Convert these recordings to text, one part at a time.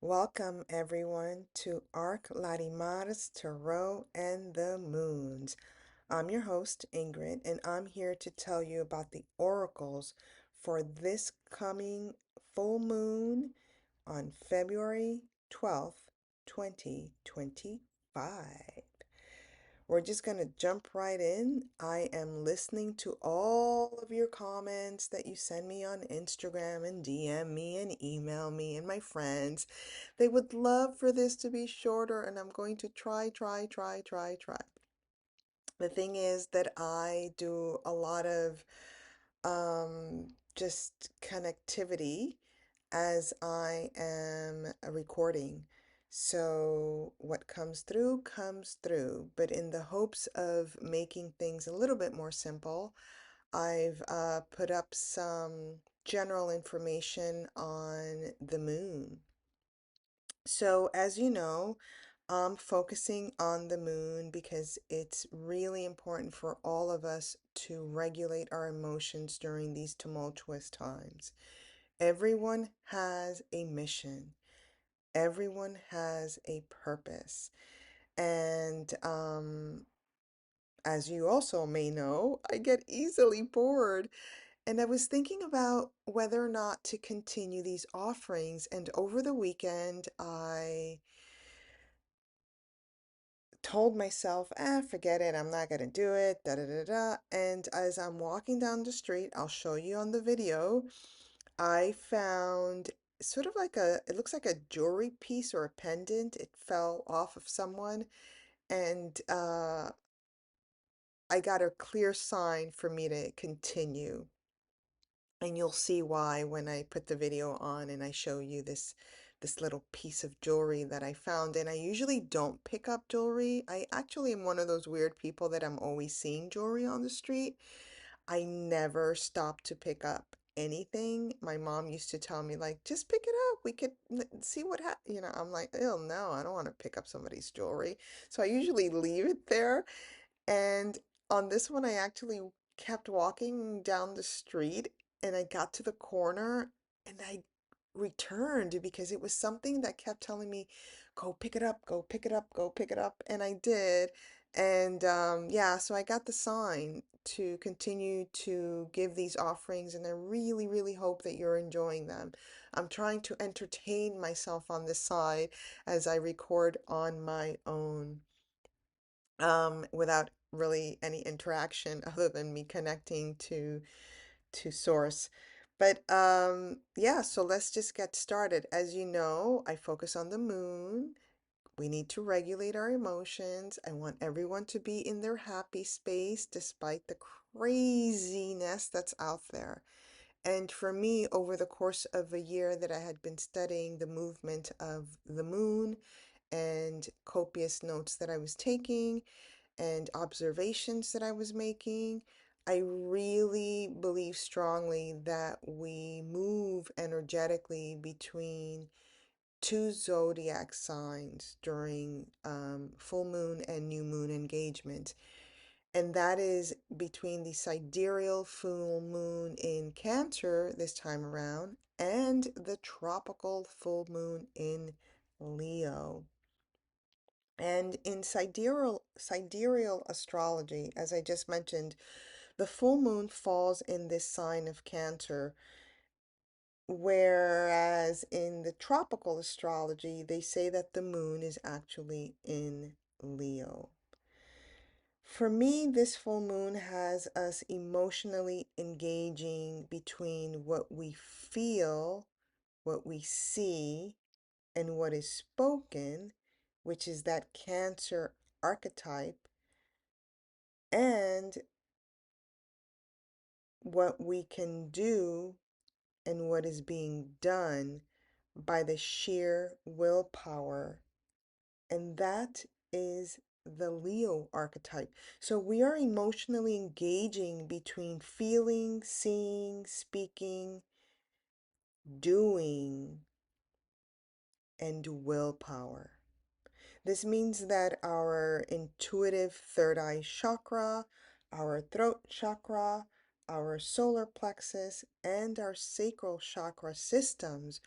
Welcome everyone to Larimar's Tarot and the Moons. I'm your host Ingrid, and I'm here to tell you about the oracles for this coming full moon on February 12th, 2025. We're just going to jump right in. I am listening to all of your comments that you send me on Instagram and DM me and email me and my friends. They would love for this to be shorter, and I'm going to try. The thing is that I do a lot of just connectivity as I am recording. So what comes through. But in the hopes of making things a little bit more simple, I've put up some general information on the moon. So, as you know, I'm focusing on the moon because it's really important for all of us to regulate our emotions during these tumultuous times. Everyone has a mission, everyone has a purpose. And as you also may know, I get easily bored. And I was thinking about whether or not to continue these offerings. And over the weekend, I told myself, forget it, I'm not gonna do it, da da da da. And as I'm walking down the street, I'll show you on the video, I found sort of like it looks like a jewelry piece or a pendant. It fell off of someone, and I got a clear sign for me to continue. And you'll see why when I put the video on and I show you this little piece of jewelry that I found. And I usually don't pick up jewelry. I actually am one of those weird people that I'm always seeing jewelry on the street. I never stop to pick up anything. My mom used to tell me, like, just pick it up. We could see what happens. I'm like, oh no, I don't want to pick up somebody's jewelry. So I usually leave it there. And on this one, I actually kept walking down the street and I got to the corner and I returned because it was something that kept telling me, go pick it up, go pick it up, go pick it up. And I did. And yeah, so I got the sign to continue to give these offerings, and I really hope that you're enjoying them. I'm trying to entertain myself on this side as I record on my own without really any interaction other than me connecting to source. But yeah, so let's just get started. As you know, I focus on the moon. We need to regulate our emotions. I want everyone to be in their happy space despite the craziness that's out there. And for me, over the course of a year that I had been studying the movement of the moon and copious notes that I was taking, and observations that I was making, I really believe strongly that we move energetically between two zodiac signs during full moon and new moon engagement. And that is between the sidereal full moon in Cancer this time around and the tropical full moon in Leo. And in sidereal astrology, as I just mentioned, the full moon falls in this sign of Cancer, whereas in the tropical astrology, they say that the moon is actually in Leo. For me, this full moon has us emotionally engaging between what we feel, what we see, and what is spoken, which is that Cancer archetype, and what we can do and what is being done by the sheer willpower. And that is the Leo archetype. So we are emotionally engaging between feeling, seeing, speaking, doing, and willpower. This means that our intuitive third eye chakra, our throat chakra, our solar plexus, and our sacral chakra systems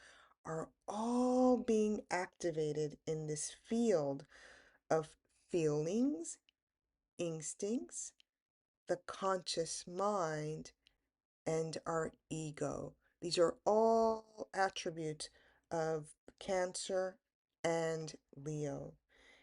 are all being activated in this field of feelings, instincts, the conscious mind, and our ego. These are all attributes of Cancer and Leo.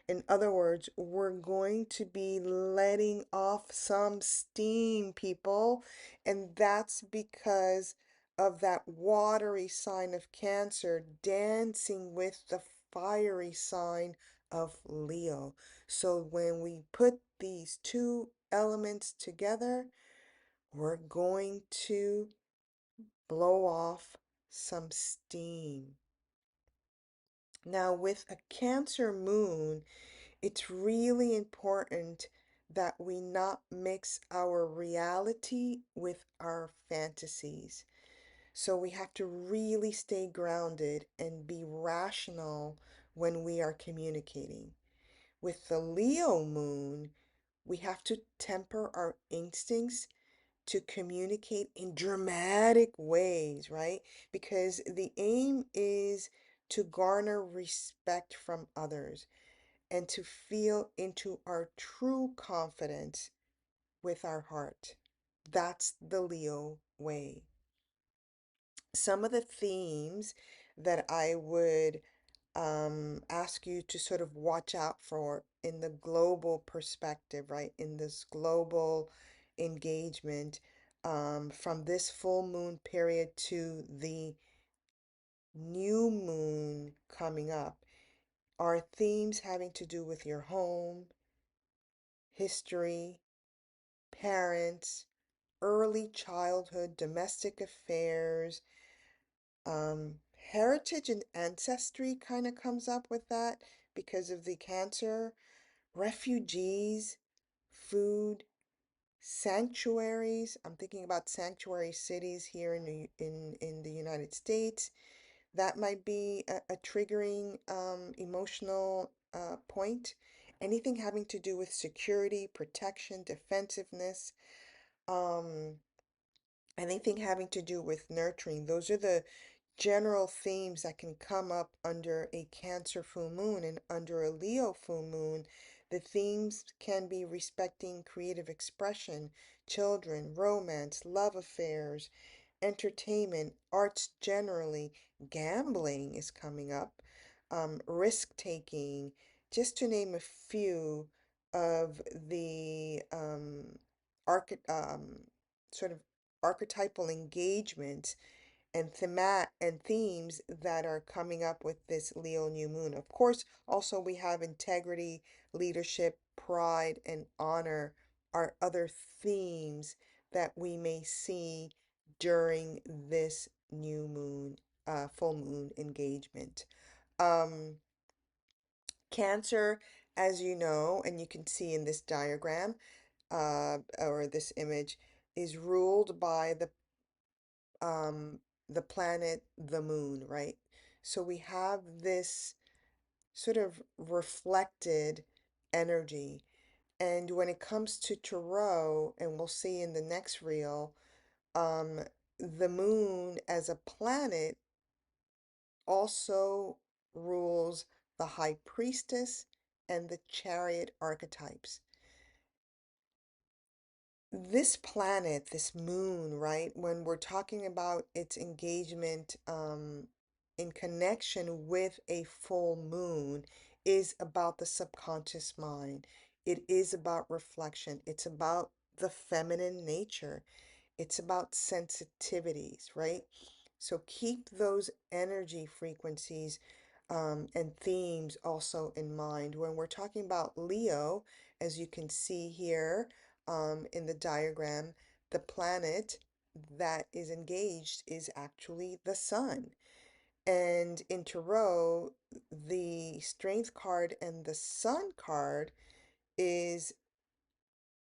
In other words, we're going to be letting off some steam, people, and that's because of that watery sign of Cancer dancing with the fiery sign of Leo. So when we put these two elements together, we're going to blow off some steam. Now, with a Cancer moon, it's really important that we not mix our reality with our fantasies. So we have to really stay grounded and be rational when we are communicating. With the Leo moon, we have to temper our instincts to communicate in dramatic ways, right? Because the aim is to garner respect from others and to feel into our true confidence with our heart. That's the Leo way. Some of the themes that I would ask you to sort of watch out for in the global perspective, right? In this global engagement, from this full moon period to the new moon coming up, are themes having to do with your home, history, parents, early childhood, domestic affairs, heritage and ancestry kind of comes up with that because of the Cancer, refugees, food, sanctuaries. I'm thinking about sanctuary cities here in the United States. That might be a triggering emotional point. Anything having to do with security, protection, defensiveness, um, anything having to do with nurturing. Those are the general themes that can come up under a Cancer full moon, and under a Leo full moon. The themes can be respecting creative expression, children, romance, love affairs, entertainment, arts generally, gambling is coming up, risk taking, just to name a few of the sort of archetypal engagements and themes that are coming up with this Leo new moon. Of course, also we have integrity, leadership, pride, and honor are other themes that we may see during this new moon, full moon engagement. Um, Cancer, as you know, and you can see in this diagram, or this image, is ruled by um, the planet, the moon, right? So we have this sort of reflected energy. And when it comes to tarot, and we'll see in the next reel, um, the moon as a planet also rules the high priestess and the chariot archetypes. This planet, this moon, right, when we're talking about its engagement in connection with a full moon, is about the subconscious mind. It is about reflection. It's about the feminine nature. It's about sensitivities, right? So keep those energy frequencies and themes also in mind. When we're talking about Leo, as you can see here in the diagram, the planet that is engaged is actually the sun. And in Tarot, the Strength card and the Sun card is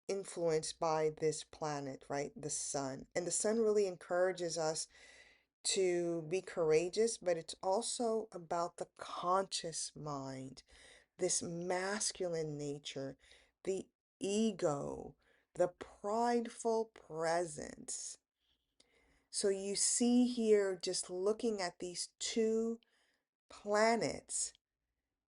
influenced by this planet, right? The sun. And the sun really encourages us to be courageous, but it's also about the conscious mind, this masculine nature, the ego, the prideful presence. So you see here, just looking at these two planets,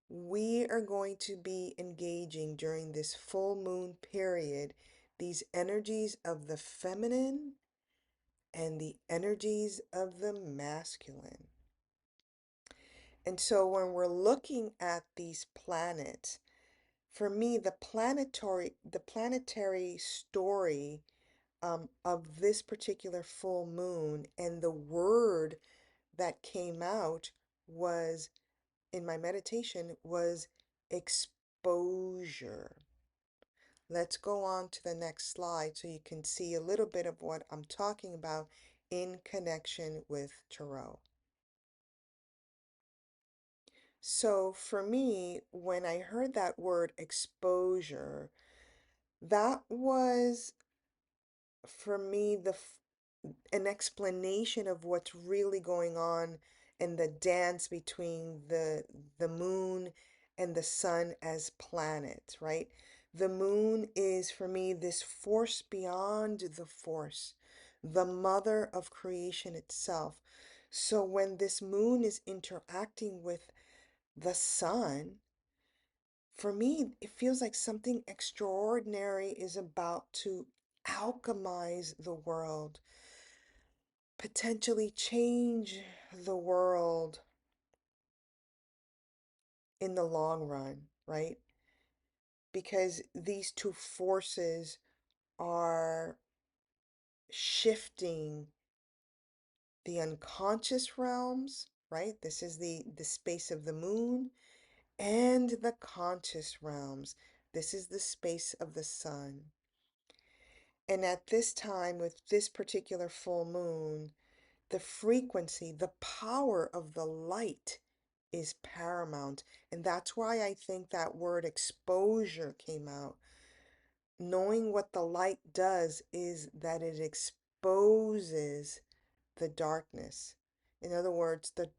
we are going to be engaging during this full moon period these energies of the feminine and the energies of the masculine. And so when we're looking at these planets, for me, the planetary story of this particular full moon and the word that came out was in my meditation was exposure. Let's go on to the next slide so you can see a little bit of what I'm talking about in connection with tarot. So for me, when I heard that word exposure, that was for me an explanation of what's really going on in the dance between the moon and the sun as planets, right? The moon is for me this force beyond the force, the mother of creation itself. So when this moon is interacting with the sun, for me, it feels like something extraordinary is about to alchemize the world, potentially change the world in the long run, right? Because these two forces are shifting the unconscious realms, right? This is the space of the moon, and the conscious realms. This is the space of the sun. And at this time, with this particular full moon, the frequency, the power of the light is paramount. And that's why I think that word exposure came out. Knowing what the light does is that it exposes the darkness. In other words, the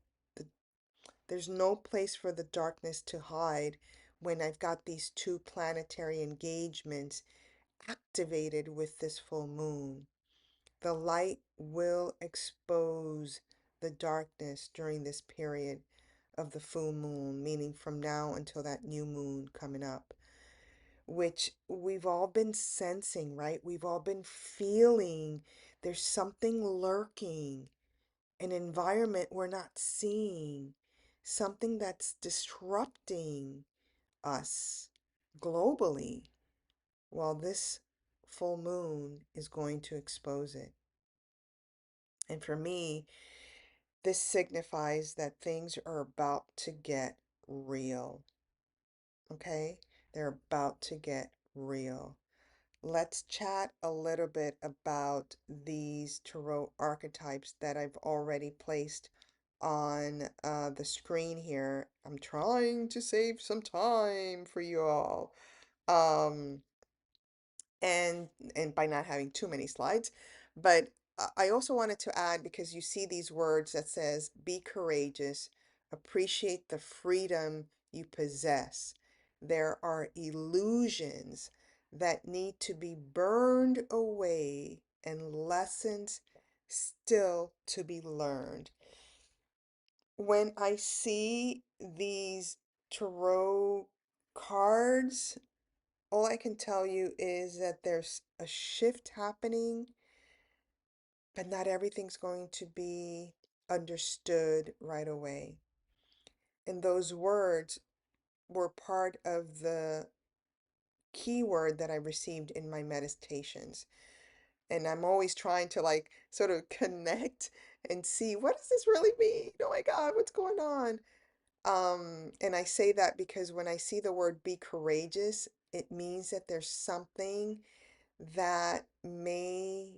there's no place for the darkness to hide when I've got these two planetary engagements activated with this full moon. The light will expose the darkness during this period of the full moon, meaning from now until that new moon coming up, which we've all been sensing, right? We've all been feeling there's something lurking, an environment we're not seeing, something that's disrupting us globally. Well, this full moon is going to expose it. And for me, this signifies that things are about to get real. Okay? They're about to get real. Let's chat a little bit about these tarot archetypes that I've already placed on the screen here. I'm trying to save some time for you all. Um, and by not having too many slides. But I also wanted to add, because you see these words that says, be courageous, appreciate the freedom you possess. There are illusions that need to be burned away and lessons still to be learned. When I see these tarot cards, all I can tell you is that there's a shift happening, but not everything's going to be understood right away. And those words were part of the keyword that I received in my meditations. And I'm always trying to like sort of connect and see, what does this really mean? Oh my God, what's going on? And I say that because when I see the word be courageous, it means that there's something that may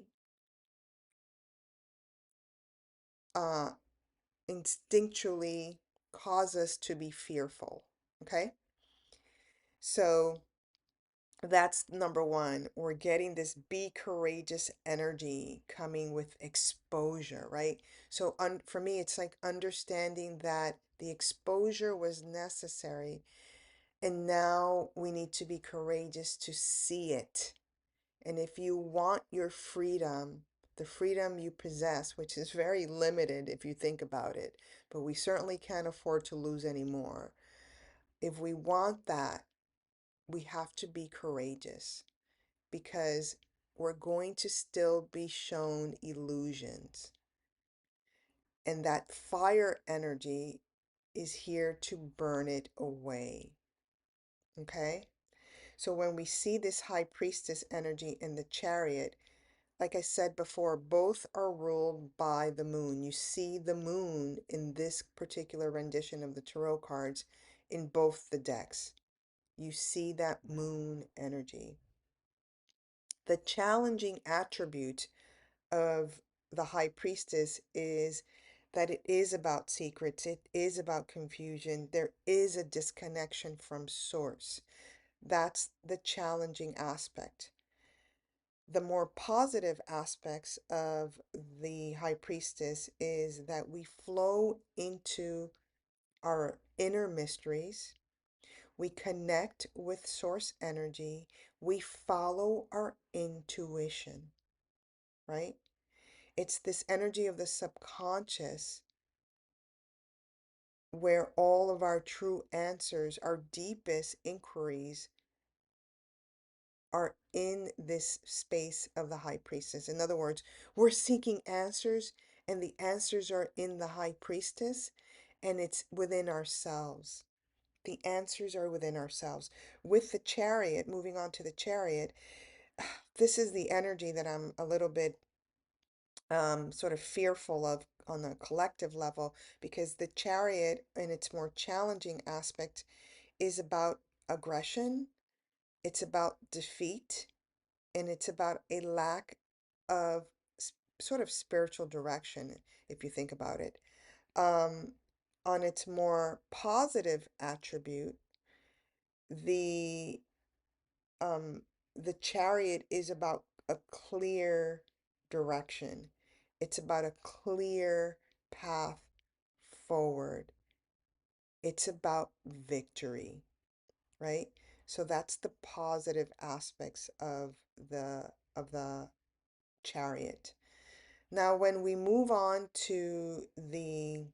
uh, instinctually cause us to be fearful. Okay? So that's number one. We're getting this be courageous energy coming with exposure, right? So for me, it's like understanding that the exposure was necessary, and now we need to be courageous to see it. And if you want your freedom, the freedom you possess, which is very limited if you think about it, but we certainly can't afford to lose any more. If we want that, we have to be courageous because we're going to still be shown illusions. And that fire energy is here to burn it away. Okay? So when we see this high priestess energy in the chariot, like I said before, both are ruled by the moon. You see the moon in this particular rendition of the tarot cards in both the decks. You see that moon energy. The challenging attribute of the high priestess is that it is about secrets, it is about confusion, there is a disconnection from source. That's the challenging aspect. The more positive aspects of the high priestess is that we flow into our inner mysteries, we connect with source energy, we follow our intuition, right? It's this energy of the subconscious where all of our true answers, our deepest inquiries are in this space of the high priestess. In other words, we're seeking answers, and the answers are in the high priestess, and it's within ourselves. The answers are within ourselves. With the chariot, moving on to the chariot, this is the energy that I'm a little bit sort of fearful of on a collective level, because the chariot, in its more challenging aspect, is about aggression, it's about defeat, and it's about a lack of sort of spiritual direction, if you think about it. Um, on its more positive attribute, the um, the chariot is about a clear direction. It's about a clear path forward. It's about victory, right? So that's the positive aspects of the chariot. Now, when we move on to the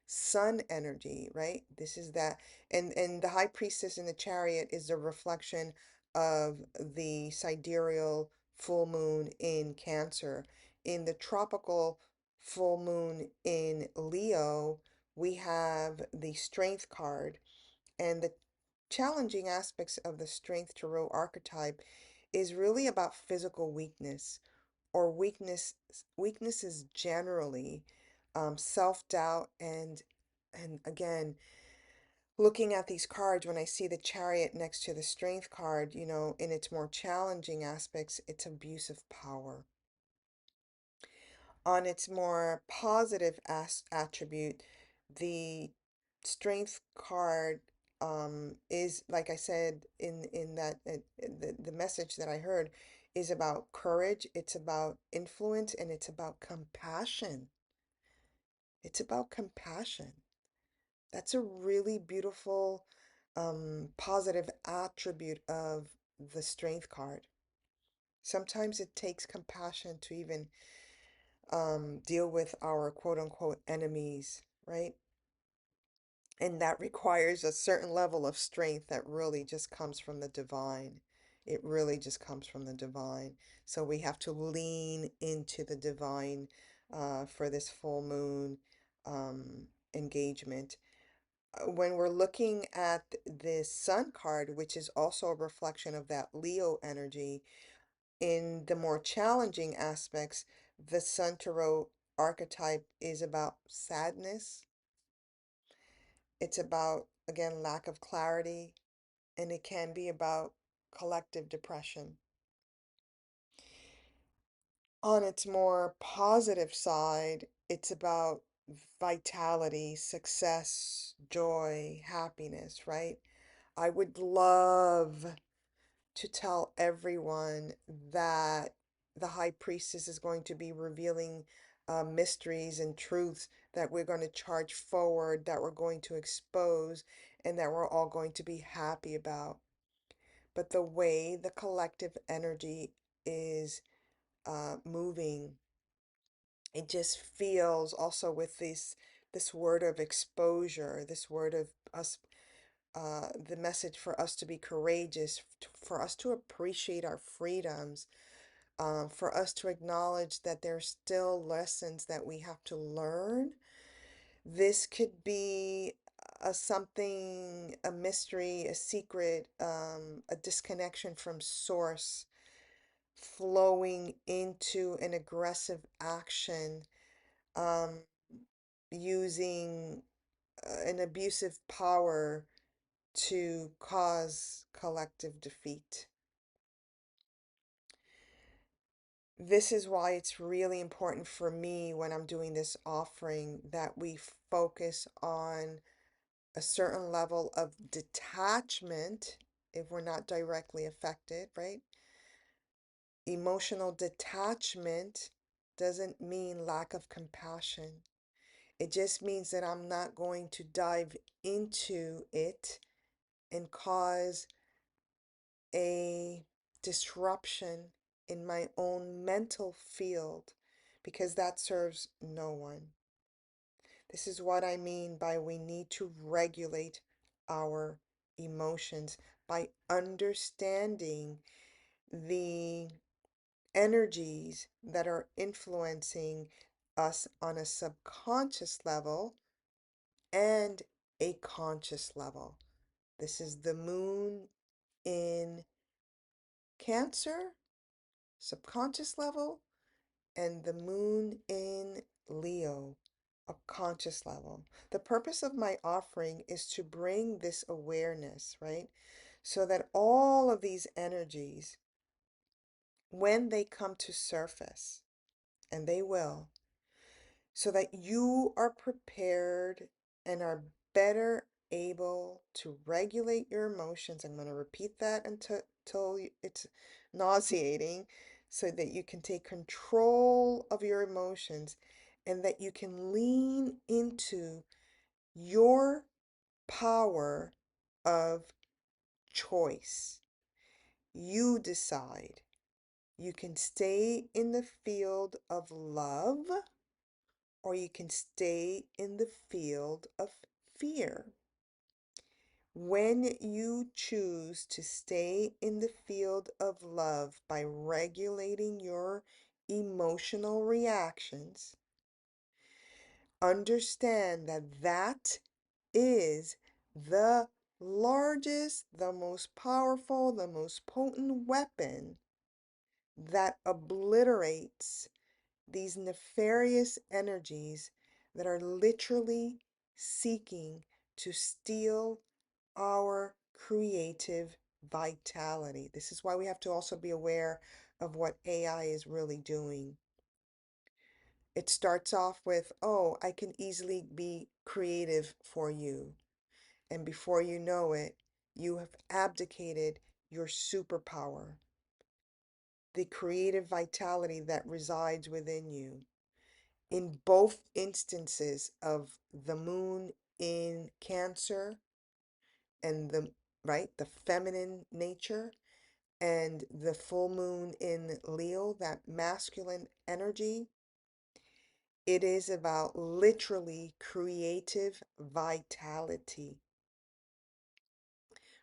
sun energy, right? This is that, and the high priestess in the chariot is a reflection of the sidereal full moon in Cancer. In the tropical full moon in Leo, we have the strength card, and the challenging aspects of the strength tarot archetype is really about physical weakness or weaknesses generally, self-doubt, and again, looking at these cards, when I see the chariot next to the strength card, in its more challenging aspects, it's abuse of power. On its more positive attribute, the strength card is, like I said, in that the message that I heard is about courage, it's about influence, and it's about compassion. It's about compassion. That's a really beautiful positive attribute of the strength card. Sometimes it takes compassion to even deal with our quote unquote enemies, right? And that requires a certain level of strength that really just comes from the divine. It really just comes from the divine. So we have to lean into the divine for this full moon engagement. When we're looking at the sun card, which is also a reflection of that Leo energy, in the more challenging aspects, the Sun Tarot archetype is about sadness. It's about, again, lack of clarity, and it can be about collective depression. On its more positive side, it's about vitality, success, joy, happiness, right? I would love to tell everyone that the high priestess is going to be revealing mysteries and truths that we're going to charge forward, that we're going to expose, and that we're all going to be happy about. But the way the collective energy is moving, It just feels also with this word of exposure, this word of us, the message for us to be courageous, for us to appreciate our freedoms, for us to acknowledge that there's still lessons that we have to learn. This could be a something, a mystery, a secret, a disconnection from source, flowing into an aggressive action, um, using an abusive power to cause collective defeat. This is why it's really important for me when I'm doing this offering that we focus on a certain level of detachment if we're not directly affected, right? Emotional detachment doesn't mean lack of compassion. It just means that I'm not going to dive into it and cause a disruption in my own mental field because that serves no one. This is what I mean by we need to regulate our emotions by understanding the energies that are influencing us on a subconscious level and a conscious level. This is the moon in Cancer, subconscious level, and the moon in Leo, a conscious level. The purpose of my offering is to bring this awareness, right? So that all of these energies, when they come to surface, and they will, so that you are prepared and are better able to regulate your emotions. I'm going to repeat that until it's nauseating, so that you can take control of your emotions and that you can lean into your power of choice. You decide. You can stay in the field of love, or you can stay in the field of fear. When you choose to stay in the field of love by regulating your emotional reactions, understand that that is the largest, the most powerful, the most potent weapon that obliterates these nefarious energies that are literally seeking to steal our creative vitality. This is why we have to also be aware of what AI is really doing. It starts off with, oh, I can easily be creative for you. And before you know it, you have abdicated your superpower, the creative vitality that resides within you. In both instances of the moon in Cancer and the feminine nature, and the full moon in Leo, that masculine energy, it is about literally creative vitality.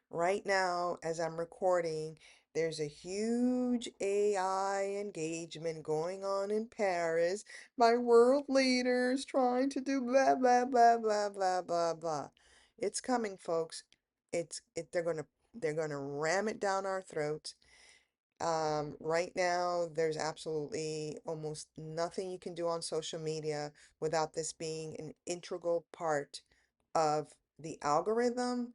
Right now, as I'm recording, there's a huge AI engagement going on in Paris by world leaders trying to do blah blah blah blah blah blah blah. It's coming, folks. They're gonna ram it down our throats. Right now, there's absolutely almost nothing you can do on social media without this being an integral part of the algorithm,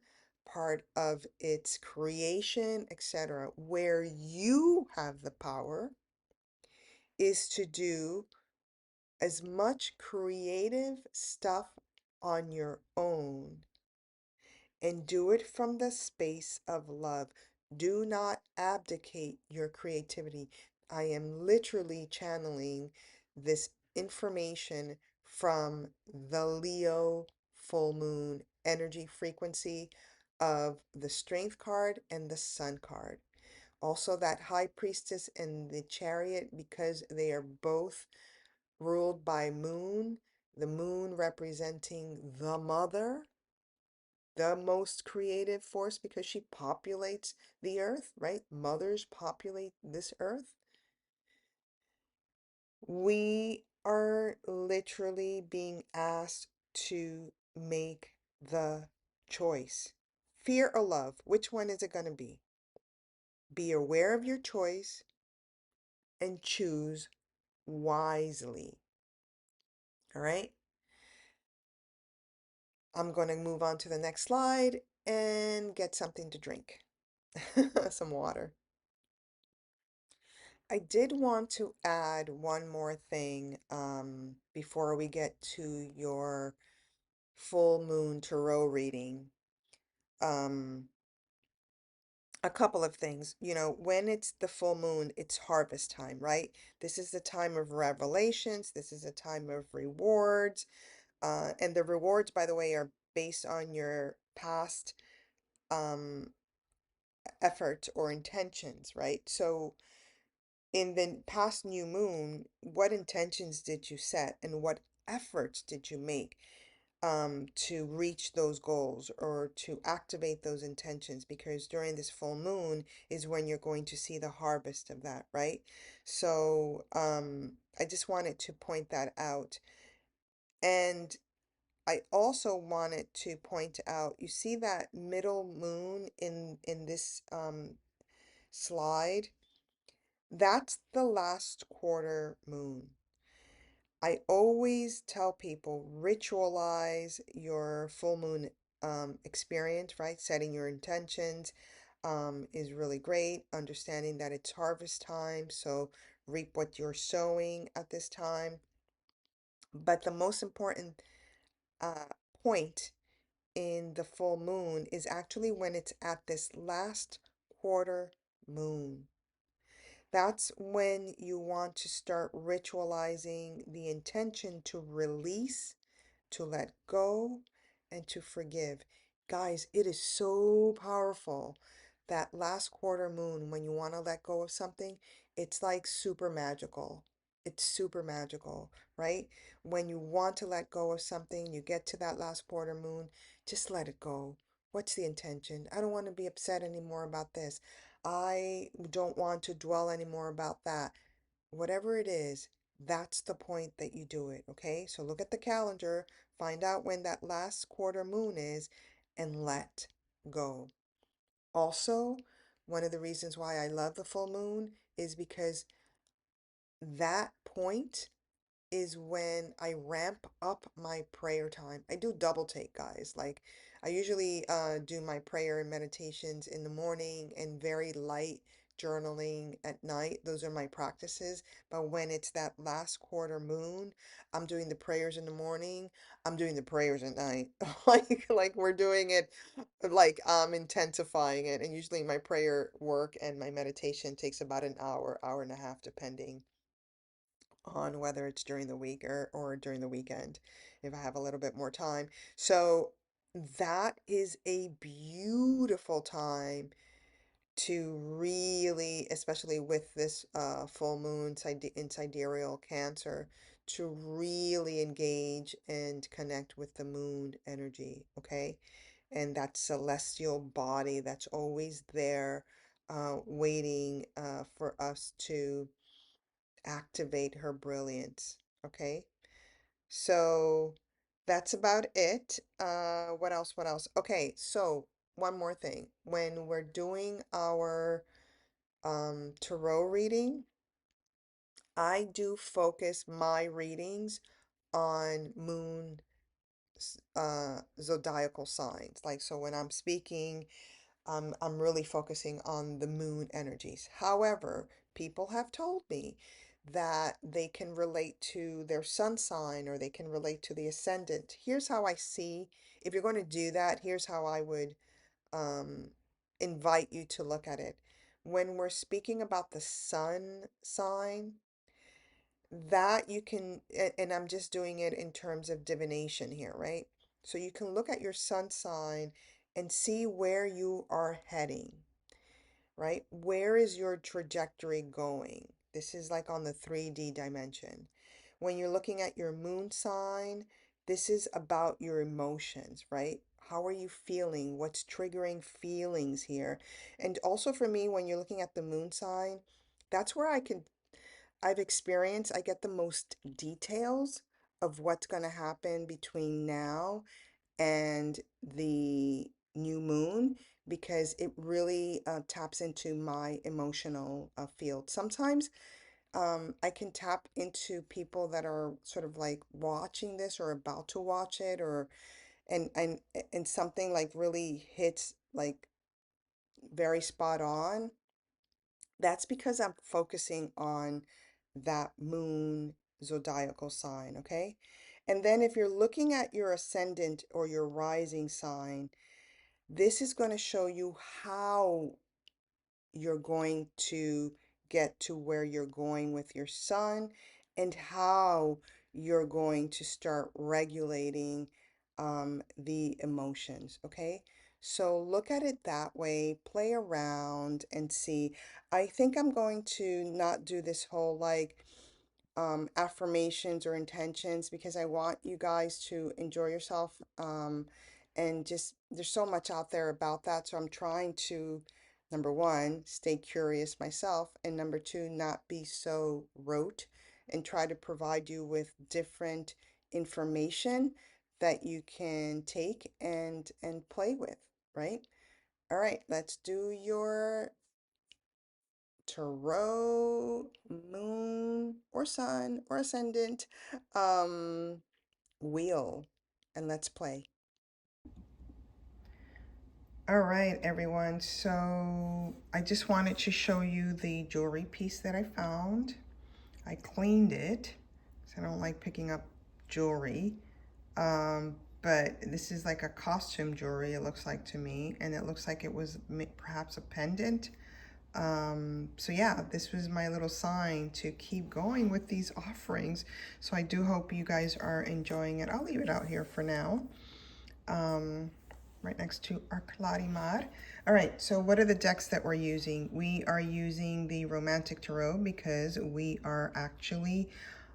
part of its creation, etc. Where you have the power is to do as much creative stuff on your own and do it from the space of love. Do not abdicate your creativity. I am literally channeling this information from the Leo full moon energy frequency of the Strength card and the Sun card. Also, that High Priestess and the Chariot, because they are both ruled by moon, the moon representing the mother, the most creative force because she populates the earth, right? Mothers populate this earth. We are literally being asked to make the choice. Fear or love, which one is it going to be? Be aware of your choice and choose wisely. All right? I'm going to move on to the next slide and get something to drink. Some water. I did want to add one more thing before we get to your full moon tarot reading. Um, a couple of things. You know, when it's the full moon, it's harvest time, right? This is the time of revelations. This is a time of rewards. And the rewards, by the way, are based on your past um, effort or intentions, right? So in the past new moon, what intentions did you set and what efforts did you make to reach those goals or to activate those intentions? Because during this full moon is when you're going to see the harvest of that, right? So I just wanted to point that out. And I also wanted to point out, you see that middle moon in this slide? That's the last quarter moon. I always tell people ritualize your full moon experience, right? Setting your intentions is really great. Understanding that it's harvest time, so reap what you're sowing at this time. But the most important uh, point in the full moon is actually when it's at this last quarter moon. That's when you want to start ritualizing the intention to release, to let go, and to forgive. Guys, it is so powerful. That last quarter moon, when you want to let go of something, it's like super magical. It's super magical, right? When you want to let go of something, you get to that last quarter moon, just let it go. What's the intention? I don't want to be upset anymore about this. I don't want to dwell anymore about that. Whatever it is, that's the point that you do it, okay? So look at the calendar, find out when that last quarter moon is, and let go. Also, one of the reasons why I love the full moon is because that point is when I ramp up my prayer time. I do double take, guys. Like I usually do my prayer and meditations in the morning and very light journaling at night. Those are my practices. But when it's that last quarter moon, I'm doing the prayers in the morning. I'm doing the prayers at night. Like we're doing it like I'm intensifying it. And usually my prayer work and my meditation takes about an hour, hour and a half, depending on whether it's during the week or during the weekend if I have a little bit more time. So that is a beautiful time to really, especially with this full moon in sidereal Cancer, to really engage and connect with the moon energy, okay? And that celestial body that's always there, waiting for us to activate her brilliance. Okay, so that's about it. What else? What else? Okay, so one more thing. When we're doing our tarot reading, I do focus my readings on moon zodiacal signs. Like, so when I'm speaking, I'm really focusing on the moon energies. However, people have told me that they can relate to their sun sign or they can relate to the ascendant. Here's how I see, if you're going to do that, here's how I would um, invite you to look at it. When we're speaking about the sun sign, that you can, and I'm just doing it in terms of divination here, right? So you can look at your sun sign and see where you are heading, right? Where is your trajectory going? This is like on the 3D dimension. when you're looking at your moon sign, this is about your emotions, right? How are you feeling? What's triggering feelings here? And also for me, when you're looking at the moon sign, that's where I've experienced, I get the most details of what's going to happen between now and the new moon because it really taps into my emotional field. Sometimes I can tap into people that are sort of like watching this or about to watch it, or and something like really hits like very spot on. That's because I'm focusing on that moon zodiacal sign, okay? And then if you're looking at your ascendant or your rising sign, this is going to show you how you're going to get to where you're going with your son and how you're going to start regulating the emotions, okay? So look at it that way, play around and see. I think I'm going to not do this whole like affirmations or intentions because I want you guys to enjoy yourself. And just there's so much out there about that. So I'm trying to, number one, stay curious myself, and number two, not be so rote and try to provide you with different information that you can take and play with, right? All right, let's do your tarot, moon, or sun, or ascendant um, wheel. And let's play. All right, everyone. So I just wanted to show you the jewelry piece that I found. I cleaned it, so I don't like picking up jewelry. But this is like a costume jewelry, it looks like to me, and it looks like it was perhaps a pendant. So yeah, this was my little sign to keep going with these offerings. So I do hope you guys are enjoying it. I'll leave it out here for now. Right next to our Larimar. All right, so what are the decks that we're using? We are using the Romantic Tarot because we are actually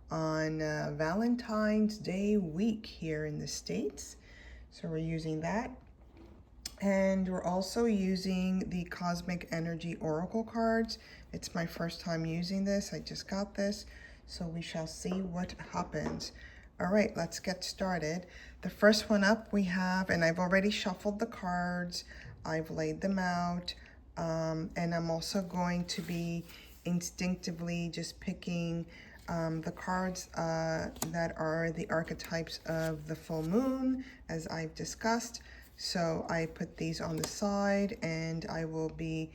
on Valentine's Day week here in the States. So we're using that. And we're also using the Cosmic Energy Oracle cards. It's my first time using this. I just got this. So we shall see what happens. All right, let's get started. The first one up we have, and I've already shuffled the cards. I've laid them out. And I'm also going to be instinctively just picking the cards that are the archetypes of the full moon, as I've discussed. So I put these on the side and I will be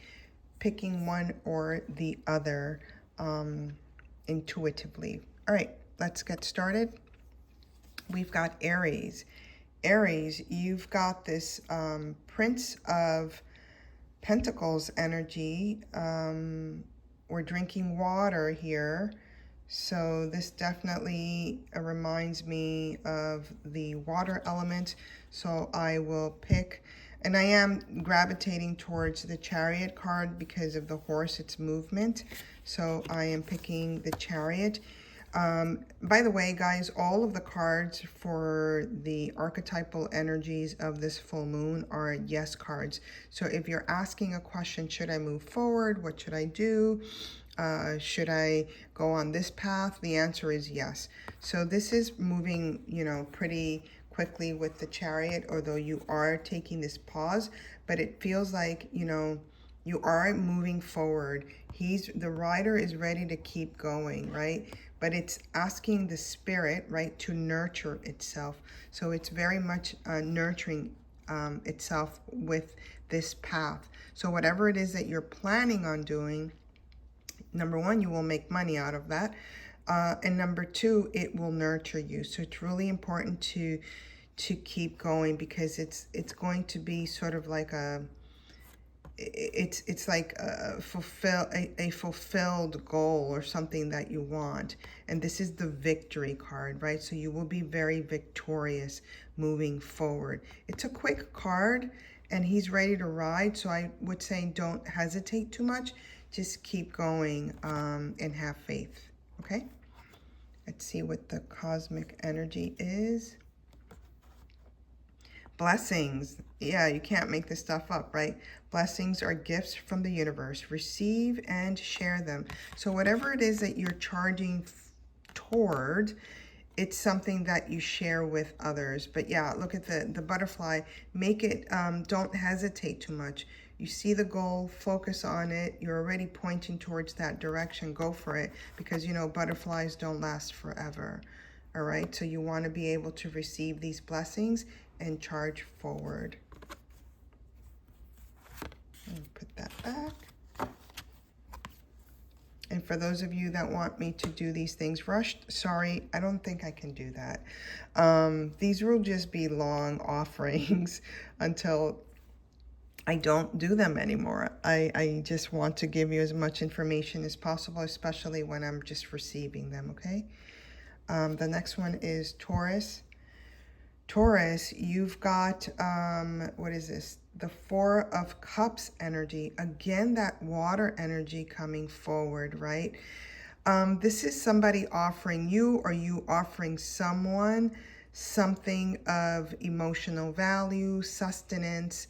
picking one or the other intuitively. All right, let's get started. We've got Aries. Aries, you've got this Prince of Pentacles energy. We're drinking water here. So this definitely reminds me of the water element. So I will pick, and I am gravitating towards the Chariot card because of the horse, its movement. So I am picking the Chariot. By the way, guys, all of the cards for the archetypal energies of this full moon are yes cards. So if you're asking a question, should I move forward? What should I do? Should I go on this path? The answer is yes. So this is moving, pretty quickly with the Chariot, although you are taking this pause, but it feels like, you are moving forward. The rider is ready to keep going, right? But it's asking the spirit, right, to nurture itself. So it's very much nurturing itself with this path. So whatever it is that you're planning on doing, number one, you will make money out of that. And number two, it will nurture you. So it's really important to keep going because it's going to be sort of like it's like a fulfilled goal or something that you want. And this is the victory card, right? So you will be very victorious moving forward. It's a quick card and he's ready to ride. So I would say don't hesitate too much. Just keep going and have faith. Okay. Let's see what the cosmic energy is. Blessings. Yeah, you can't make this stuff up, right? Blessings are gifts from the universe. Receive and share them. So whatever it is that you're charging toward, it's something that you share with others. But yeah, look at the butterfly. Make it, don't hesitate too much. You see the goal, focus on it. You're already pointing towards that direction. Go for it, because you know butterflies don't last forever. All right, so you want to be able to receive these blessings and charge forward. Put that back. And for those of you that want me to do these things rushed, sorry, I don't think I can do that. These will just be long offerings until I don't do them anymore. I just want to give you as much information as possible, especially when I'm just receiving them, okay? The next one is Taurus. Taurus, you've got, what is this? The Four of Cups energy. Again, that water energy coming forward, right? This is somebody offering you, or you offering someone something of emotional value, sustenance.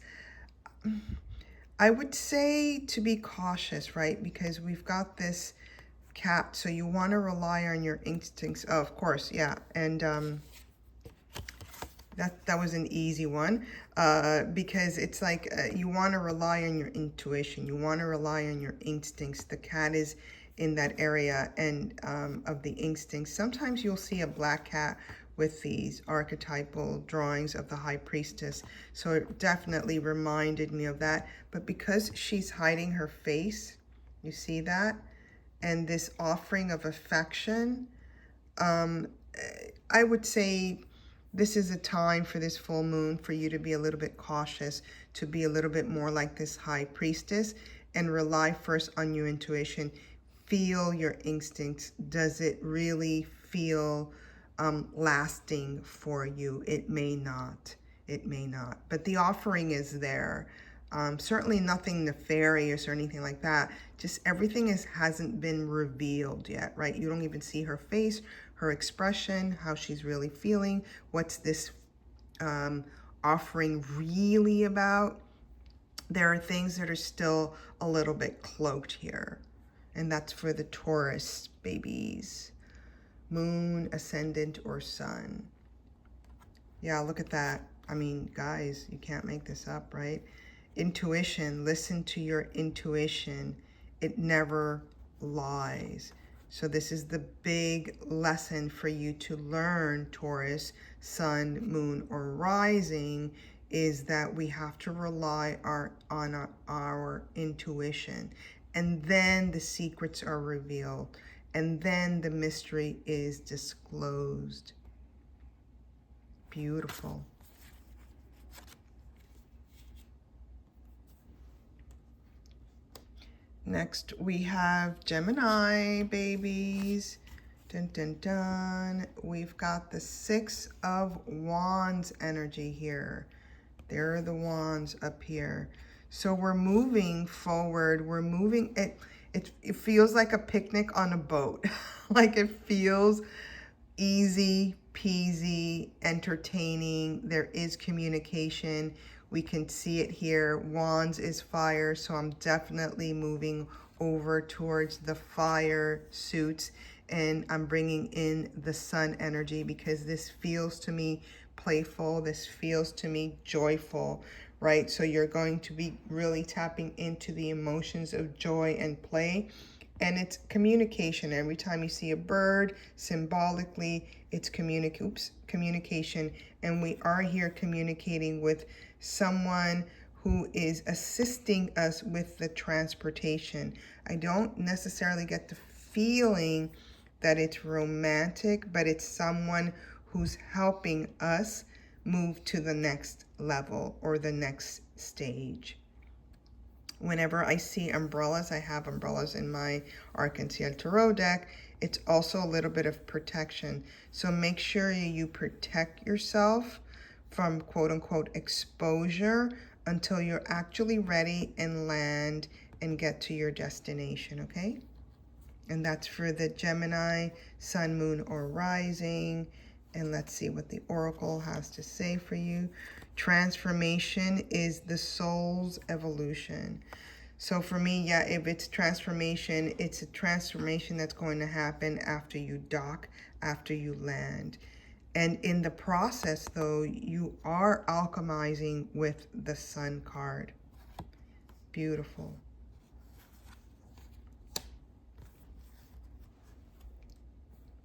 I would say to be cautious, right? Because we've got this cat, so you want to rely on your instincts. Oh, of course, yeah. And that was an easy one, because it's like you want to rely on your intuition. You want to rely on your instincts. The cat is in that area and of the instincts. Sometimes you'll see a black cat with these archetypal drawings of the high priestess. So it definitely reminded me of that. But because she's hiding her face, you see that? And this offering of affection, I would say this is a time for this full moon for you to be a little bit cautious, to be a little bit more like this high priestess and rely first on your intuition. Feel your instincts. Does it really feel lasting for you? It may not. It may not. But the offering is there. Certainly nothing nefarious or anything like that. Just everything hasn't been revealed yet, right? You don't even see her face, her expression, how she's really feeling. What's this offering really about? There are things that are still a little bit cloaked here. And that's for the Taurus babies. Moon, ascendant, or sun. Yeah, look at that. I mean, guys, you can't make this up, right? Intuition, listen to your intuition. It never lies. So this is the big lesson for you to learn, Taurus, sun, moon, or rising, is that we have to rely on our intuition. And then the secrets are revealed. And then the mystery is disclosed. Beautiful. Next, we have Gemini babies. Dun, dun, dun. We've got the Six of Wands energy here. There are the wands up here. So we're moving forward. We're moving. It feels like a picnic on a boat. Like it feels easy peasy, entertaining. There is communication. We can see it here. Wands is fire, so I'm definitely moving over towards the fire suits, and I'm bringing in the sun energy because this feels to me playful. This feels to me joyful, right? So you're going to be really tapping into the emotions of joy and play. And it's communication. Every time you see a bird, symbolically, it's communication. And we are here communicating with someone who is assisting us with the transportation. I don't necessarily get the feeling that it's romantic, but it's someone who's helping us move to the next level or the next stage. Whenever I see umbrellas, I have umbrellas in my Argh Tarot deck. It's also a little bit of protection. So make sure you protect yourself from quote unquote exposure until you're actually ready and land and get to your destination, okay? And that's for the Gemini, sun, moon, or rising. And let's see what the oracle has to say for you. Transformation is the soul's evolution. So for me, yeah, if it's transformation, it's a transformation that's going to happen after you dock, after you land. And in the process, though, you are alchemizing with the Sun card. Beautiful.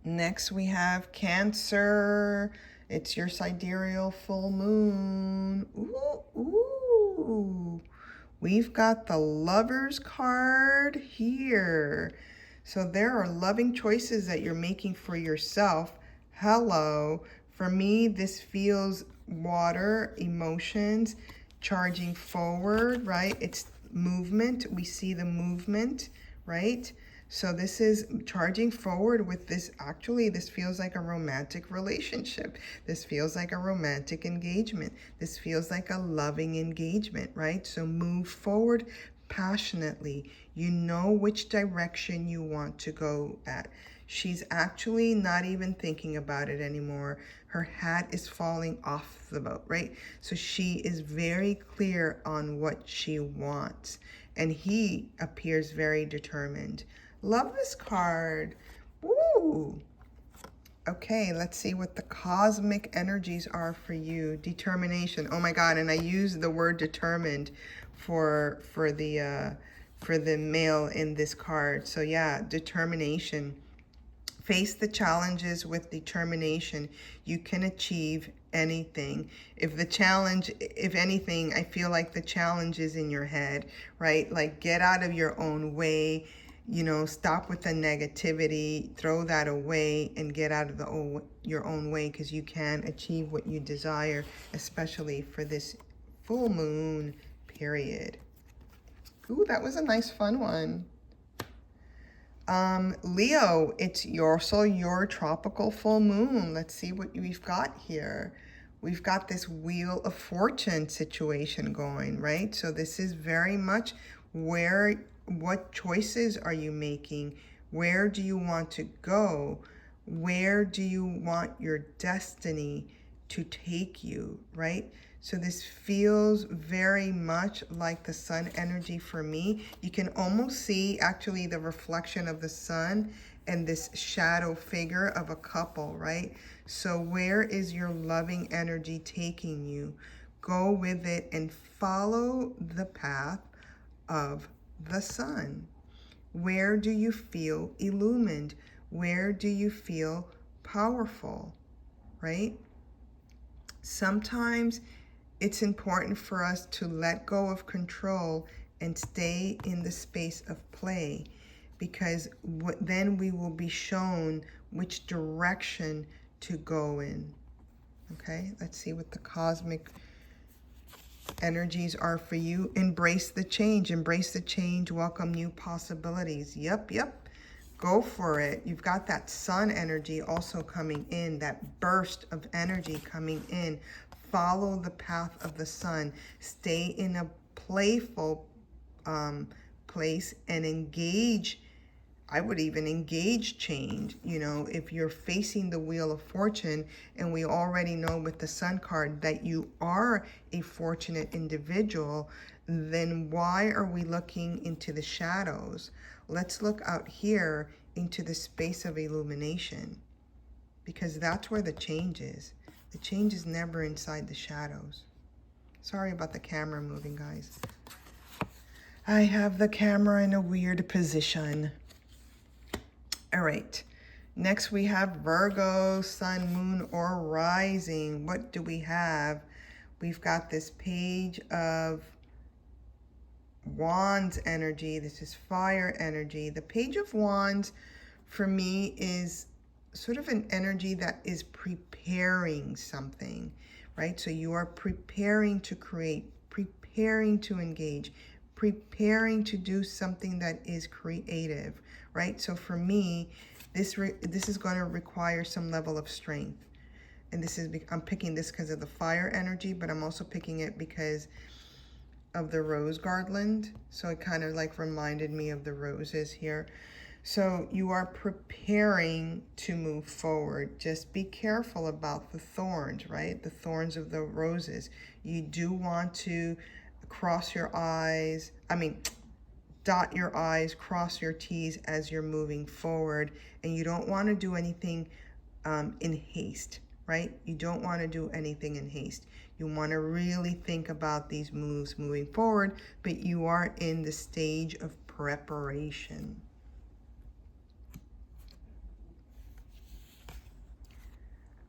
Next, we have Cancer. It's your sidereal full moon. Ooh, ooh. We've got the Lovers card here. So there are loving choices that you're making for yourself. Hello. For me, this feels water, emotions, charging forward, right? It's movement. We see the movement, right? So this is charging forward with this. Actually, this feels like a romantic relationship. This feels like a romantic engagement. This feels like a loving engagement, right? So move forward passionately. You know which direction you want to go at. She's actually not even thinking about it anymore. Her hat is falling off the boat, right? So she is very clear on what she wants. And he appears very determined. Love this card. Woo! Okay, let's see what the cosmic energies are for you. Determination. Oh my God, and I use the word determined for the male in this card. So yeah, determination. Face the challenges with determination. You can achieve anything. If the challenge, if anything, I feel like the challenge is in your head, right? Like get out of your own way, you know, stop with the negativity, throw that away and get out of your own way, because you can achieve what you desire, especially for this full moon period. Ooh, that was a nice fun one. Leo, it's also your tropical full moon. Let's see what we've got here. We've got this Wheel of Fortune situation going, right? So this is very much what choices are you making? Where do you want to go? Where do you want your destiny to take you, right? So this feels very much like the sun energy for me. You can almost see actually the reflection of the sun and this shadow figure of a couple, right? So where is your loving energy taking you? Go with it and follow the path of the sun. Where do you feel illumined? Where do you feel powerful, right? Sometimes it's important for us to let go of control and stay in the space of play, because then we will be shown which direction to go in. Okay, let's see what the cosmic energies are for you. Embrace the change. Embrace the change. Welcome new possibilities. Yep. Go for it. You've got that sun energy also coming in, that burst of energy coming in. Follow the path of the sun. Stay in a playful place and engage. I would even engage change. You know, if you're facing the Wheel of Fortune, and we already know with the Sun card that you are a fortunate individual, then why are we looking into the shadows? Let's look out here into the space of illumination, because that's where the change is. The change is never inside the shadows. Sorry about the camera moving, guys. I have the camera in a weird position. All right, next we have Virgo, sun, moon, or rising. What do we have? We've got this Page of Wands energy. This is fire energy. The Page of Wands for me is sort of an energy that is preparing something, right? So you are preparing to create, preparing to engage, preparing to do something that is creative, right? So for me, this is going to require some level of strength. And this is, I'm picking this because of the fire energy, but I'm also picking it because of the rose garland. So it kind of like reminded me of the roses here. So you are preparing to move forward. Just be careful about the thorns, right? The thorns of the roses. You do want to cross your eyes, dot your I's, cross your T's as you're moving forward. And you don't want to do anything in haste, right? You don't want to do anything in haste. You want to really think about these moves moving forward, but you are in the stage of preparation.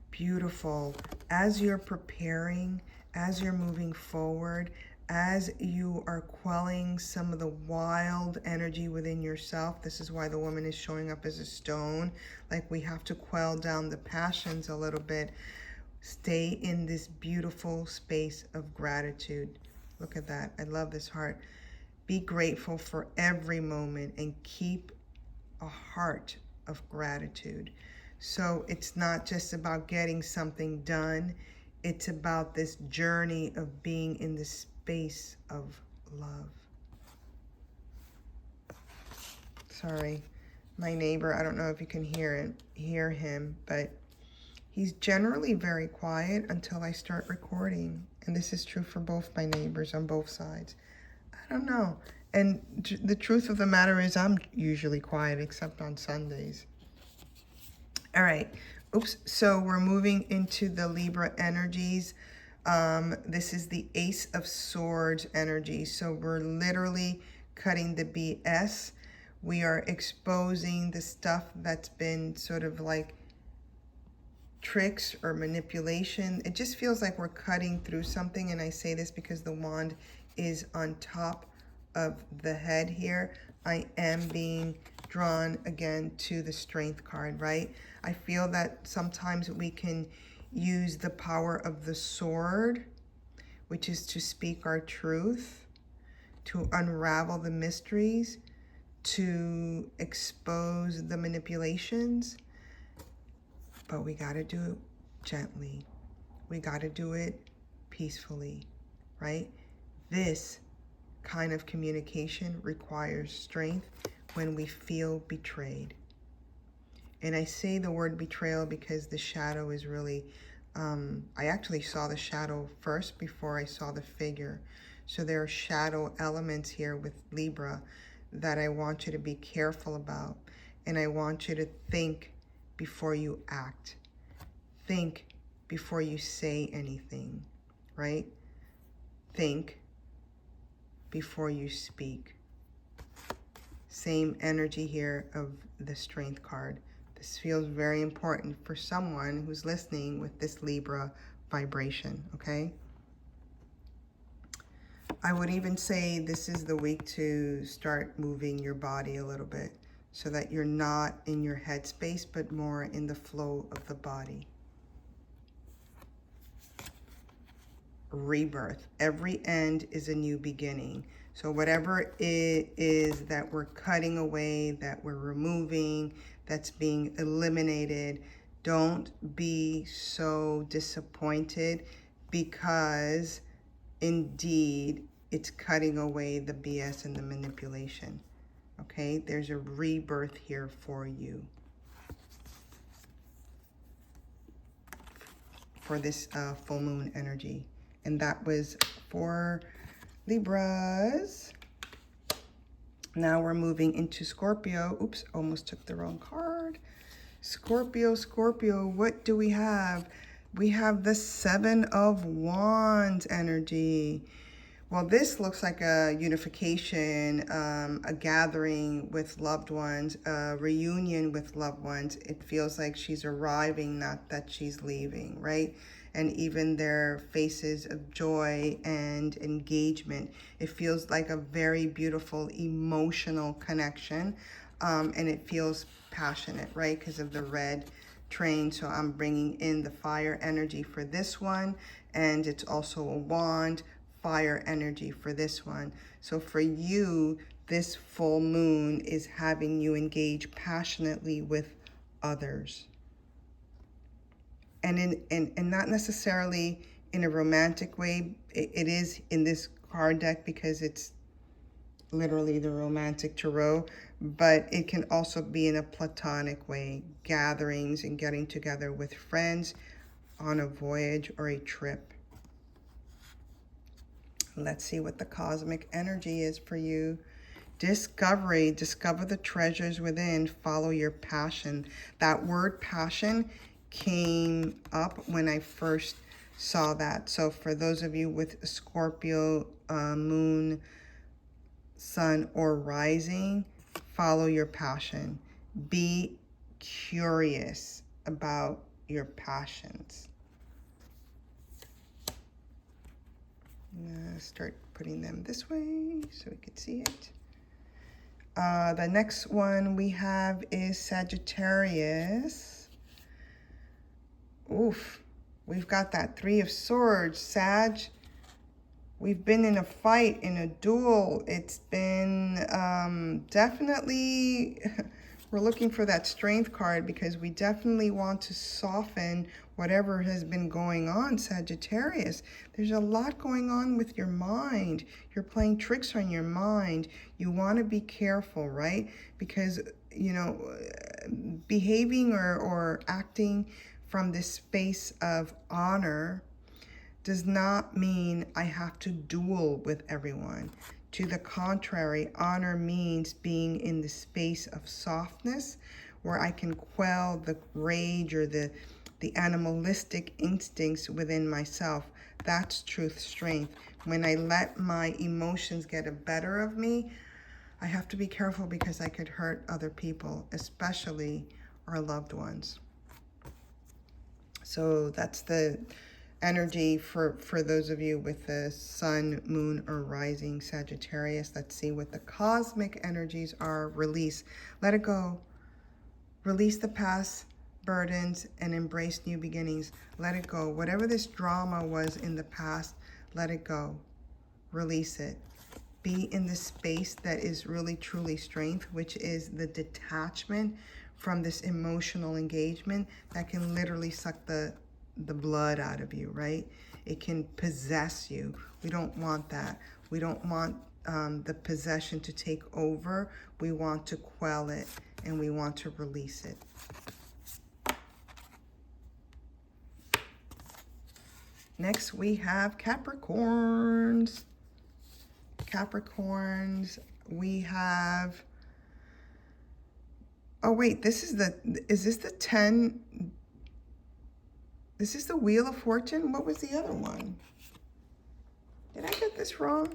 Beautiful. As you're preparing, as you're moving forward, as you are quelling some of the wild energy within yourself, this is why the woman is showing up as a stone, like we have to quell down the passions a little bit. Stay in this beautiful space of gratitude. Look at that. I love this heart. Be grateful for every moment and keep a heart of gratitude. So it's not just about getting something done. It's about this journey of being in the space of love. Sorry, my neighbor, I don't know if you can hear him, but he's generally very quiet until I start recording. And this is true for both my neighbors on both sides. I don't know. And the truth of the matter is I'm usually quiet except on Sundays. All right. Oops. So we're moving into the Libra energies. This is the Ace of Swords energy. So we're literally cutting the BS. We are exposing the stuff that's been sort of like tricks or manipulation. It just feels like we're cutting through something. And I say this because the wand is on top of the head here. I am being drawn again to the Strength card, right? I feel that sometimes we can use the power of the sword, which is to speak our truth, to unravel the mysteries, to expose the manipulations. But we got to do it gently. We got to do it peacefully, right? This kind of communication requires strength when we feel betrayed. And I say the word betrayal because the shadow is really, I actually saw the shadow first before I saw the figure. So there are shadow elements here with Libra that I want you to be careful about. And I want you to think before you act. Think before you say anything, right? Think before you speak. Same energy here of the Strength card. This feels very important for someone who's listening with this Libra vibration, okay? I would even say this is the week to start moving your body a little bit so that you're not in your headspace, but more in the flow of the body. Rebirth. Every end is a new beginning. So whatever it is that we're cutting away, that we're removing, that's being eliminated, don't be so disappointed because indeed it's cutting away the BS and the manipulation. Okay, there's a rebirth here for you. For this full moon energy. And that was for Libras. Now we're moving into Scorpio. Oops, almost took the wrong card. Scorpio, what do we have? We have the Seven of Wands energy. Well, this looks like a unification, a gathering with loved ones, a reunion with loved ones. It feels like she's arriving, not that she's leaving, right? And even their faces of joy and engagement. It feels like a very beautiful emotional connection, and it feels passionate, right? Because of the red train. So I'm bringing in the fire energy for this one, and it's also a wand, fire energy for this one. So for you, this full moon is having you engage passionately with others. And not necessarily in a romantic way. It is in this card deck because it's literally the romantic tarot, but it can also be in a platonic way, gatherings and getting together with friends on a voyage or a trip. Let's see what the cosmic energy is for you. Discovery, discover the treasures within, follow your passion. That word passion came up when I first saw that. So for those of you with Scorpio, moon, sun, or rising, follow your passion. Be curious about your passions. I'm gonna start putting them this way so we can see it. The next one we have is Sagittarius. Oof, we've got that Three of Swords, Sag. We've been in a fight, in a duel. It's been definitely, we're looking for that strength card because we definitely want to soften whatever has been going on, Sagittarius. There's a lot going on with your mind. You're playing tricks on your mind. You want to be careful, right? Because, you know, behaving or acting from this space of honor does not mean I have to duel with everyone. To the contrary, honor means being in the space of softness where I can quell the rage or the animalistic instincts within myself. That's truth strength. When I let my emotions get the better of me, I have to be careful because I could hurt other people, especially our loved ones. So that's the energy for those of you with the sun, moon, or rising Sagittarius. Let's see what the cosmic energies are. Release. Let it go. Release the past burdens and embrace new beginnings. Let it go. Whatever this drama was in the past, let it go. Release it. Be in the space that is really truly strength, which is the detachment from this emotional engagement that can literally suck the blood out of you, right? It can possess you. We don't want that. We don't want the possession to take over. We want to quell it and we want to release it. Next, we have Capricorns. Capricorns, we have, oh wait, this is is this the 10? This is the Wheel of Fortune? What was the other one? Did I get this wrong?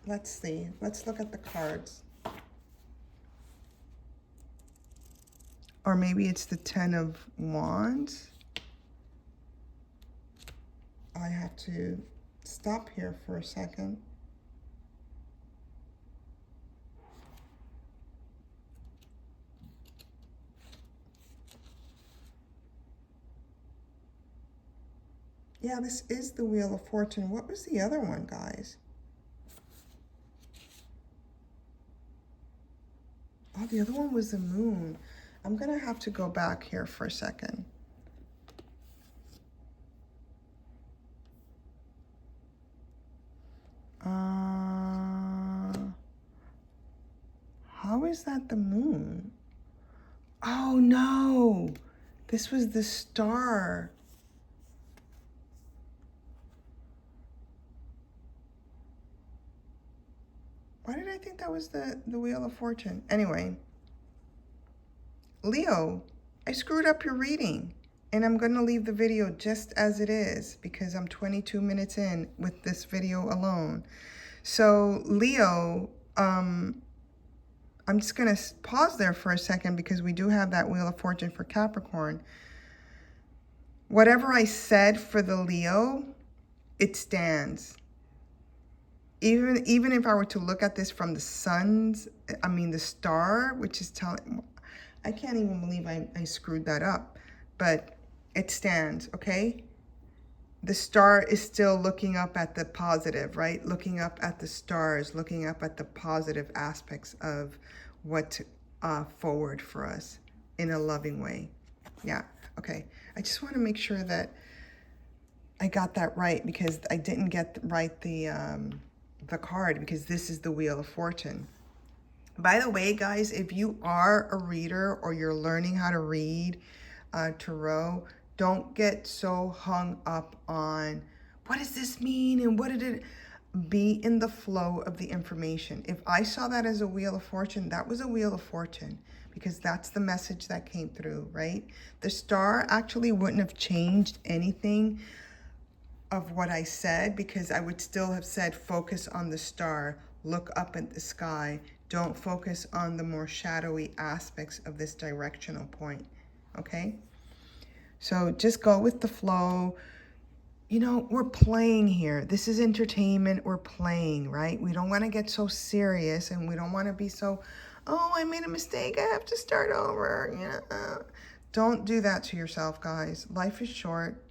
Let's see. Let's look at the cards. Or maybe it's the 10 of Wands. I have to stop here for a second. Yeah, this is the Wheel of Fortune. What was the other one, guys? Oh, the other one was the Moon. I'm going to have to go back here for a second. How is that the Moon? Oh, no. This was the Star. Why did I think that was the Wheel of Fortune? Anyway, Leo, I screwed up your reading. And I'm going to leave the video just as it is because I'm 22 minutes in with this video alone. So Leo, I'm just going to pause there for a second because we do have that Wheel of Fortune for Capricorn. Whatever I said for the Leo, it stands. Even if I were to look at this from the sun's, the star, which is telling, I can't even believe I screwed that up, but it stands, okay? The star is still looking up at the positive, right? Looking up at the stars, looking up at the positive aspects of what's forward for us in a loving way. Yeah, okay. I just want to make sure that I got that right because I didn't get right the the card, because this is the Wheel of Fortune. By the way, guys, if you are a reader or you're learning how to read tarot, don't get so hung up on what does this mean and what did it. Be in the flow of the information. If I saw that as a Wheel of Fortune, that was a Wheel of Fortune, because that's the message that came through, right? The star actually wouldn't have changed anything of what I said, because I would still have said focus on the star, look up at the sky, don't focus on the more shadowy aspects of this directional point, okay? So just go with the flow. You know, we're playing here. This is entertainment. We're playing, right? We don't want to get so serious, and we don't want to be so, oh, I made a mistake, I have to start over. Yeah. Don't do that to yourself, guys. Life is short.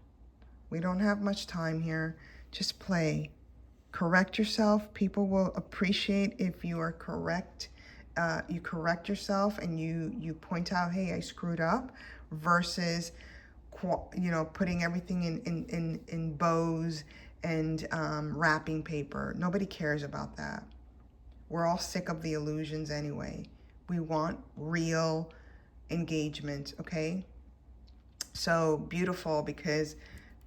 We don't have much time here. Just play. Correct yourself. People will appreciate if you are correct. You correct yourself and you point out, hey, I screwed up, versus putting everything in bows and wrapping paper. Nobody cares about that. We're all sick of the illusions anyway. We want real engagement, okay? So beautiful, because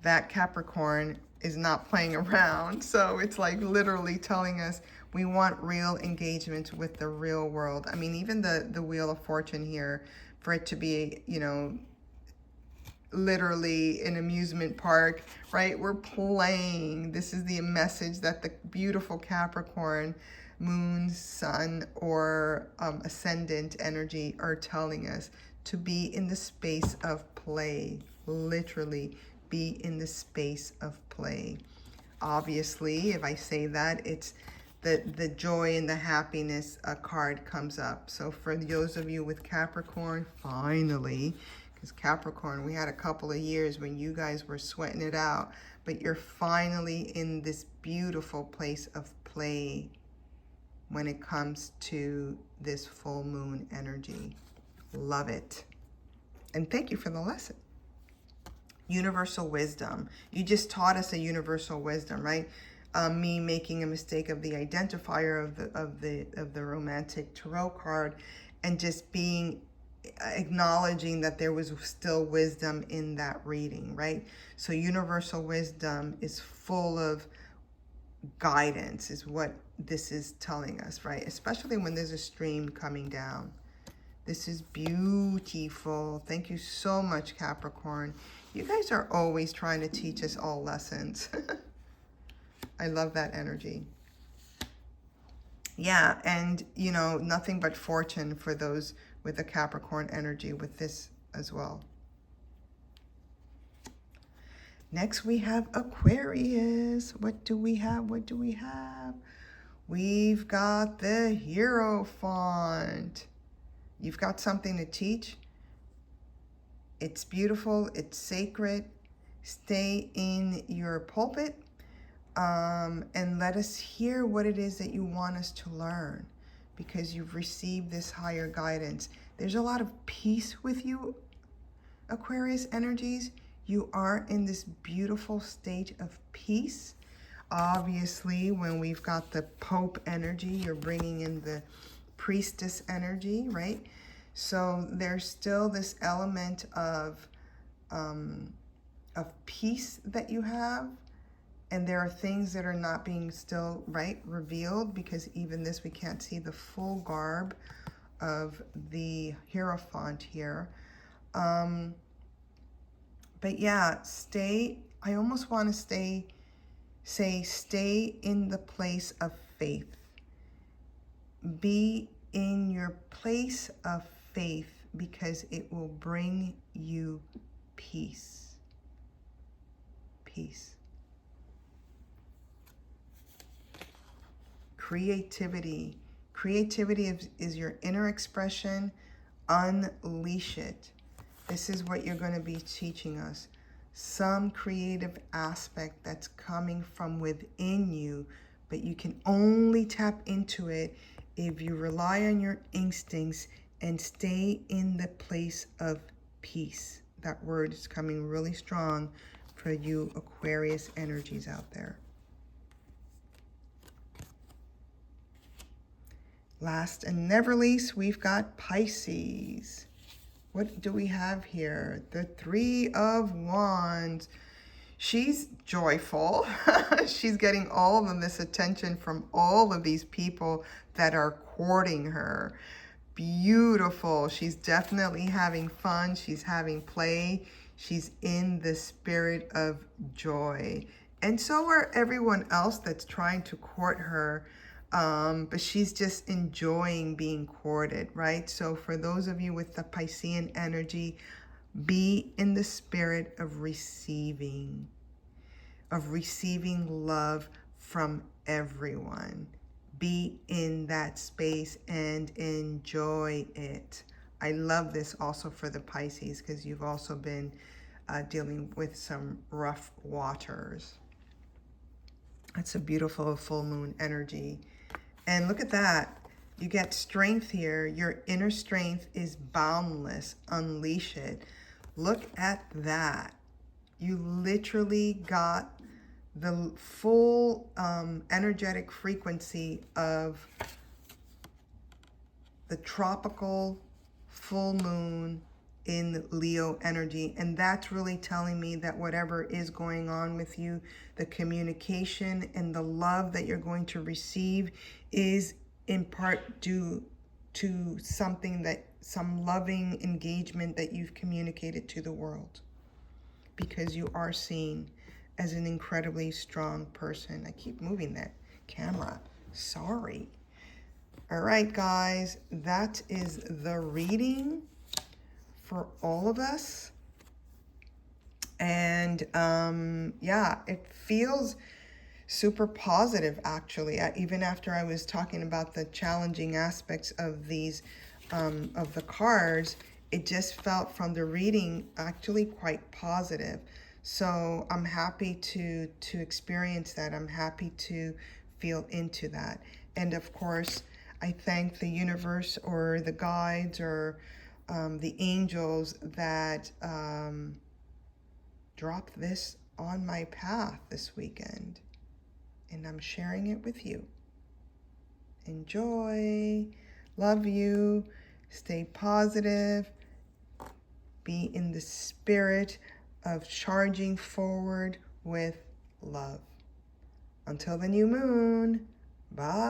that Capricorn is not playing around. So it's like literally telling us we want real engagement with the real world. I mean, even the Wheel of Fortune here, for it to be, literally an amusement park, right? We're playing. This is the message that the beautiful Capricorn, moon, sun, or ascendant energy are telling us, to be in the space of play. Literally be in the space of play. Obviously, if I say that, it's the joy and the happiness card comes up. So for those of you with Capricorn, finally, because Capricorn, we had a couple of years when you guys were sweating it out, but you're finally in this beautiful place of play when it comes to this full moon energy. Love it. And thank you for the lesson. Universal wisdom. You just taught us a universal wisdom, right? Me making a mistake of the identifier of the romantic tarot card, and just acknowledging that there was still wisdom in that reading, right? So universal wisdom is full of guidance, is what this is telling us, right? Especially when there's a stream coming down. This is beautiful. Thank you so much, Capricorn. You guys are always trying to teach us all lessons. I love that energy. Yeah, and nothing but fortune for those with the Capricorn energy with this as well. Next we have Aquarius. What do we have? What do we have? We've got the Hierophant. You've got something to teach. It's beautiful. It's sacred. Stay in your pulpit and let us hear what it is that you want us to learn, because you've received this higher guidance. There's a lot of peace with you, Aquarius energies. You are in this beautiful state of peace. Obviously, when we've got the Pope energy, you're bringing in the Priestess energy, right? So there's still this element of peace that you have. And there are things that are not being still, right, revealed, because even this, we can't see the full garb of the Hierophant here. But yeah, I almost want to stay in the place of faith. Be in your place of faith, because it will bring you peace. Peace. Creativity. Creativity is your inner expression. Unleash it. This is what you're going to be teaching us. Some creative aspect that's coming from within you, but you can only tap into it if you rely on your instincts and stay in the place of peace. That word is coming really strong for you Aquarius energies out there. Last and never least, we've got Pisces. What do we have here? The Three of Wands. She's joyful. She's getting all of this attention from all of these people that are courting her. Beautiful. She's definitely having fun. She's having play. She's in the spirit of joy. And so are everyone else that's trying to court her. But she's just enjoying being courted, right? So for those of you with the Piscean energy, be in the spirit of receiving love from everyone. Be in that space and enjoy it. I love this also for the Pisces because you've also been dealing with some rough waters. It's a beautiful full moon energy. And look at that. You get strength here. Your inner strength is boundless. Unleash it. Look at that. You literally got the full energetic frequency of the tropical full moon in Leo energy. And that's really telling me that whatever is going on with you, the communication and the love that you're going to receive is in part due to some loving engagement that you've communicated to the world, because you are seen as an incredibly strong person. I keep moving that camera. Sorry. All right, guys, that is the reading for all of us. And yeah, it feels super positive, actually. Even after I was talking about the challenging aspects of these, of the cards, it just felt from the reading actually quite positive. So I'm happy to experience that. I'm happy to feel into that. And of course, I thank the universe or the guides or the angels that dropped this on my path this weekend. And I'm sharing it with you. Enjoy. Love you. Stay positive. Be in the spirit of charging forward with love. Until the new moon. Bye.